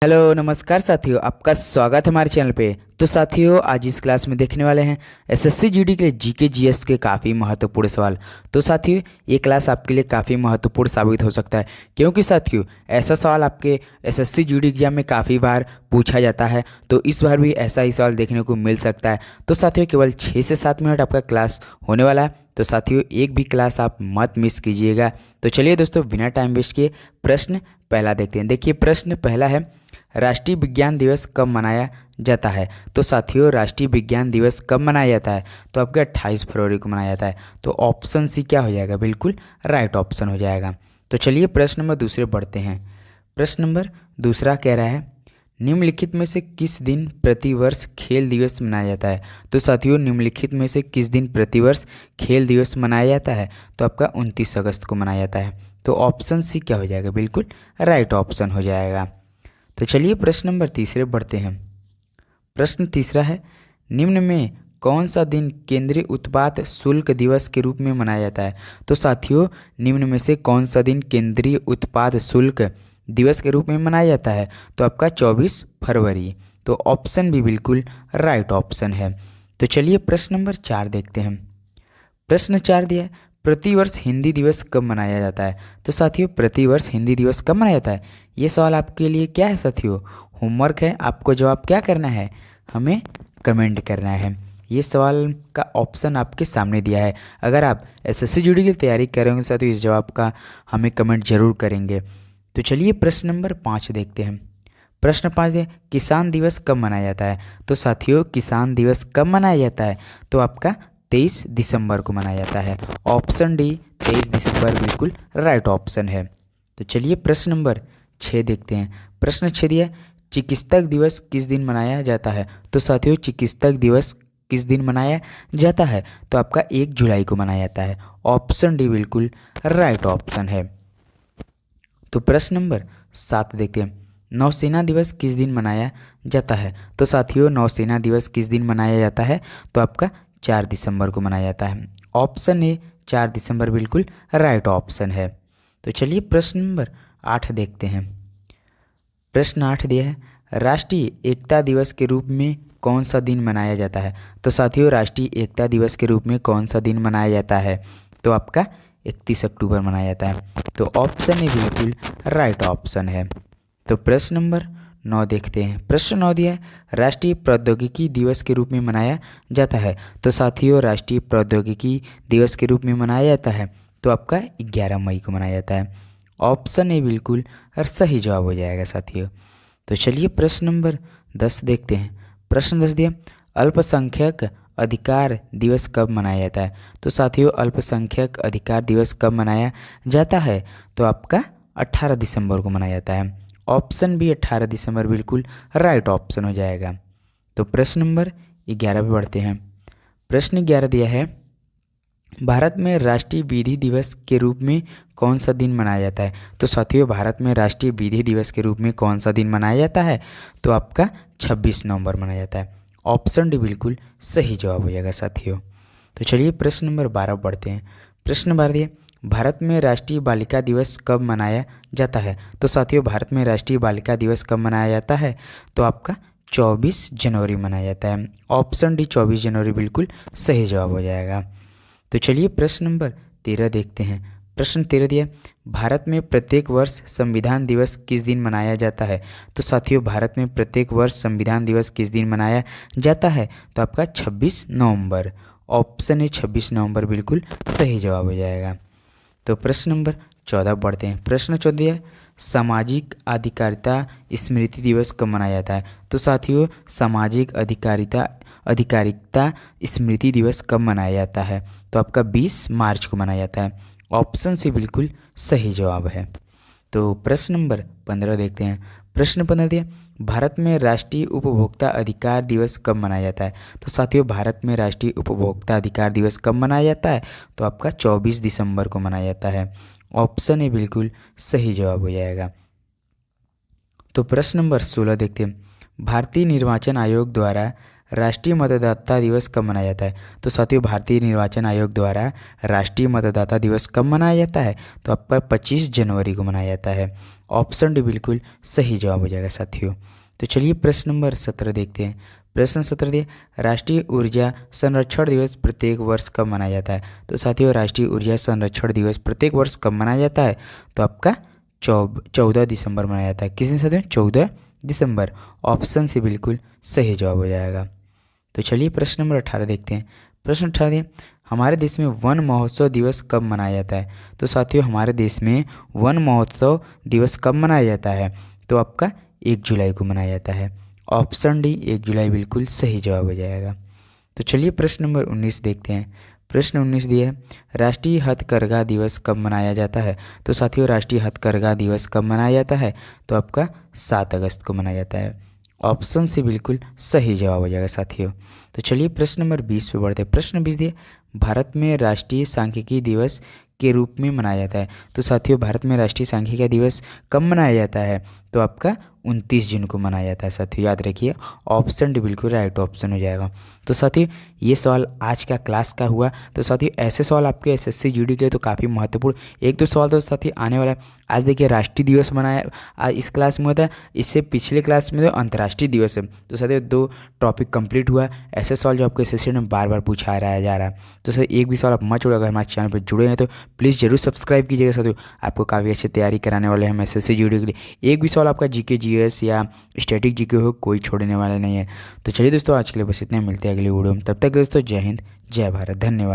Hello नमस्कार साथियों, आपका स्वागत है हमारे चैनल पे। तो साथियों, आज इस क्लास में देखने वाले हैं एसएससी जीडी के लिए जीके जीएस के काफ़ी महत्वपूर्ण सवाल। तो साथियों, ये क्लास आपके लिए काफ़ी महत्वपूर्ण साबित हो सकता है, क्योंकि साथियों ऐसा सवाल आपके एसएससी जीडी एग्जाम में काफ़ी बार पूछा जाता है। तो इस बार भी ऐसा ही सवाल देखने को मिल सकता है। तो साथियों, केवल 6 से 7 मिनट आपका क्लास होने वाला है। तो साथियों, एक भी क्लास आप मत मिस कीजिएगा। तो चलिए दोस्तों, बिना टाइम वेस्ट किए प्रश्न पहला देखते हैं। देखिए, प्रश्न पहला है, राष्ट्रीय विज्ञान दिवस कब मनाया जाता है। तो साथियों, राष्ट्रीय विज्ञान दिवस कब मनाया जाता है? तो आपका 28 फरवरी को मनाया जाता है। तो ऑप्शन सी क्या हो जाएगा? बिल्कुल राइट ऑप्शन हो जाएगा। तो चलिए प्रश्न नंबर दूसरे बढ़ते हैं। प्रश्न नंबर दूसरा कह रहा है, निम्नलिखित में से किस दिन प्रतिवर्ष खेल दिवस मनाया जाता है। तो साथियों, निम्नलिखित में से किस दिन प्रतिवर्ष खेल दिवस मनाया जाता है? तो आपका 29 अगस्त को मनाया जाता है। तो ऑप्शन सी क्या हो जाएगा? बिल्कुल राइट ऑप्शन हो जाएगा। तो चलिए प्रश्न नंबर तीसरे बढ़ते हैं। प्रश्न तीसरा है, निम्न में कौन सा दिन केंद्रीय उत्पाद शुल्क दिवस के रूप में मनाया जाता है। तो साथियों, निम्न में से कौन सा दिन केंद्रीय उत्पाद शुल्क दिवस के रूप में मनाया जाता है? तो आपका 24 फरवरी। तो ऑप्शन भी बिल्कुल राइट ऑप्शन है। तो चलिए प्रश्न नंबर 4 देखते हैं। प्रश्न 4 दिया है, प्रतिवर्ष हिंदी दिवस कब मनाया जाता है। तो साथियों, प्रतिवर्ष हिंदी दिवस कब मनाया जाता है? ये सवाल आपके लिए क्या है साथियों? होमवर्क है। आपको जवाब क्या करना है? हमें कमेंट करना है। ये सवाल का ऑप्शन आपके सामने दिया है। अगर आप एसएससी जीडी की तैयारी कर रहे होंगे साथियों, इस जवाब का हमें कमेंट जरूर करेंगे। तो चलिए प्रश्न नंबर 5 देखते हैं। प्रश्न 5 दिया, किसान दिवस कब मनाया जाता है। तो साथियों, किसान दिवस कब मनाया जाता है? तो आपका 23 दिसंबर को मनाया जाता है। ऑप्शन डी 23 दिसंबर बिल्कुल राइट ऑप्शन है। तो चलिए प्रश्न नंबर 6 देखते हैं। प्रश्न 6 दिया, चिकित्सक दिवस किस दिन मनाया जाता है। तो साथियों, चिकित्सक दिवस किस दिन मनाया जाता है? तो आपका 1 जुलाई को मनाया जाता है। ऑप्शन डी बिल्कुल राइट ऑप्शन है। तो प्रश्न नंबर 7 देखते हैं, नौसेना दिवस किस दिन मनाया जाता है। तो साथियों, नौसेना दिवस किस दिन मनाया जाता है? तो आपका 4 दिसंबर को मनाया जाता है। ऑप्शन ए 4 दिसंबर बिल्कुल राइट ऑप्शन है। तो चलिए प्रश्न नंबर 8 देखते हैं। प्रश्न 8 दिया है, राष्ट्रीय एकता दिवस के रूप में कौन सा दिन मनाया जाता है। तो साथियों, राष्ट्रीय एकता दिवस के रूप में कौन सा दिन मनाया जाता है? तो आपका 31 अक्टूबर मनाया जाता है। तो ऑप्शन ए बिल्कुल राइट ऑप्शन है। तो प्रश्न नंबर 9 देखते हैं। प्रश्न 9 दिया है, राष्ट्रीय प्रौद्योगिकी दिवस के रूप में मनाया जाता है। तो साथियों, राष्ट्रीय प्रौद्योगिकी दिवस के रूप में मनाया जाता है। तो आपका 11 मई को मनाया जाता है। ऑप्शन ए बिल्कुल सही जवाब हो जाएगा साथियों। तो चलिए प्रश्न नंबर 10 देखते हैं। प्रश्न 10 दिया, अल्पसंख्यक अधिकार दिवस कब मनाया जाता है। तो साथियों, अल्पसंख्यक अधिकार दिवस कब मनाया जाता है? तो आपका 18 दिसंबर को मनाया जाता है। ऑप्शन बी 18 दिसंबर बिल्कुल राइट ऑप्शन हो जाएगा। तो प्रश्न नंबर 11 पे बढ़ते हैं। प्रश्न 11 दिया है, भारत में राष्ट्रीय विधि दिवस के रूप में कौन सा दिन मनाया जाता है। तो साथियों, भारत में राष्ट्रीय विधि दिवस के रूप में कौन सा दिन मनाया जाता है? तो आपका 26 नवंबर मनाया जाता है। ऑप्शन डी बिल्कुल सही जवाब हो जाएगा साथियों। तो चलिए प्रश्न नंबर 12 पढ़ते हैं। प्रश्न 12 दिए, भारत में राष्ट्रीय बालिका दिवस कब मनाया जाता है। तो साथियों, भारत में राष्ट्रीय बालिका दिवस कब मनाया जाता है? तो आपका 24 जनवरी मनाया जाता है। ऑप्शन डी 24 जनवरी बिल्कुल सही जवाब हो जाएगा। तो चलिए प्रश्न नंबर 13 देखते हैं। प्रश्न 13 दिया, भारत में प्रत्येक वर्ष संविधान दिवस किस दिन मनाया जाता है। तो साथियों, भारत में प्रत्येक वर्ष संविधान दिवस किस दिन मनाया जाता है? तो आपका 26 नवंबर। ऑप्शन है 26 नवंबर बिल्कुल सही जवाब हो जाएगा। तो प्रश्न नंबर 14 पढ़ते हैं। प्रश्न 14 है, सामाजिक अधिकारिता स्मृति दिवस कब मनाया जाता है। तो साथियों, सामाजिक अधिकारिता स्मृति दिवस कब मनाया जाता है? तो आपका 20 मार्च को मनाया जाता है। ऑप्शन सी बिल्कुल सही जवाब है। तो प्रश्न नंबर 15 देखते हैं। प्रश्न 15 दिया, भारत में राष्ट्रीय उपभोक्ता अधिकार दिवस कब मनाया जाता है। तो साथियों, भारत में राष्ट्रीय उपभोक्ता अधिकार दिवस कब मनाया जाता है? तो आपका 24 दिसंबर को मनाया जाता है। ऑप्शन ए बिल्कुल सही जवाब हो जाएगा। तो प्रश्न नंबर 16 देखते हैं। भारतीय निर्वाचन आयोग द्वारा राष्ट्रीय मतदाता दिवस कब मनाया जाता है? तो साथियों भारतीय निर्वाचन आयोग द्वारा राष्ट्रीय मतदाता दिवस कब मनाया जाता है? तो आपका 25 जनवरी को मनाया जाता है। ऑप्शन डी बिल्कुल सही जवाब हो जाएगा साथियों। तो चलिए प्रश्न नंबर 17 देखते हैं। प्रश्न 17 दिए, राष्ट्रीय ऊर्जा संरक्षण दिवस प्रत्येक वर्ष कब मनाया जाता है? तो साथियों राष्ट्रीय ऊर्जा संरक्षण दिवस प्रत्येक वर्ष कब मनाया जाता है? तो आपका 14 दिसंबर मनाया जाता है। किस दिन साथियों? 14 दिसंबर। ऑप्शन से बिल्कुल सही जवाब हो जाएगा। तो चलिए प्रश्न नंबर 18 देखते हैं। प्रश्न 18 दिए, हमारे देश में वन महोत्सव दिवस कब मनाया जाता है? तो साथियों हमारे देश में वन महोत्सव दिवस कब मनाया जाता है? तो आपका 1 जुलाई को मनाया जाता है। ऑप्शन डी 1 जुलाई बिल्कुल सही जवाब हो जाएगा। तो चलिए प्रश्न नंबर 19 देखते हैं। प्रश्न 19 दिया है, राष्ट्रीय हथकरघा दिवस कब मनाया जाता है? तो साथियों राष्ट्रीय हथकरघा दिवस कब मनाया जाता है? तो आपका 7 अगस्त को मनाया जाता है। ऑप्शन से बिल्कुल सही जवाब हो जाएगा साथियों। तो चलिए प्रश्न नंबर 20 पे बढ़ते हैं। प्रश्न 20 दिए, भारत में राष्ट्रीय सांख्यिकी दिवस के रूप में मनाया जाता है। तो साथियों भारत में राष्ट्रीय सांख्यिकी दिवस कब मनाया जाता है? तो आपका 29 जून को मनाया जाता है साथियों, याद रखिए। ऑप्शन डी बिल्कुल राइट ऑप्शन हो जाएगा। तो साथियों ये सवाल आज का क्लास का हुआ। तो साथियों ऐसे सवाल आपके एसएससी जीडी के लिए तो काफ़ी महत्वपूर्ण, एक दो सवाल तो साथियों आने वाला है। आज देखिए राष्ट्रीय दिवस मनाया इस क्लास में होता है, इससे पिछले क्लास में तो अंतर्राष्ट्रीय दिवस है। तो साथियों 2 टॉपिक कंप्लीट हुआ। ऐसे सवाल जो आपको एसएससी में बार बार पूछा जा रहा है। तो सर एक भी सवाल आप मत छोड़ो। अगर हमारे चैनल पर जुड़े हैं तो प्लीज़ जरूर सब्सक्राइब कीजिएगा साथियों। आपको काफ़ी अच्छी तैयारी कराने वाले हैं हम एसएससी जीडी के लिए। एक भी सवाल आपका जीके जीएस या स्टैटिक जीके हो कोई छोड़ने वाला नहीं है। तो चलिए दोस्तों आज के लिए बस इतने, मिलते हैं अगली वीडियो में। तब तक दोस्तों जय हिंद जय भारत, धन्यवाद।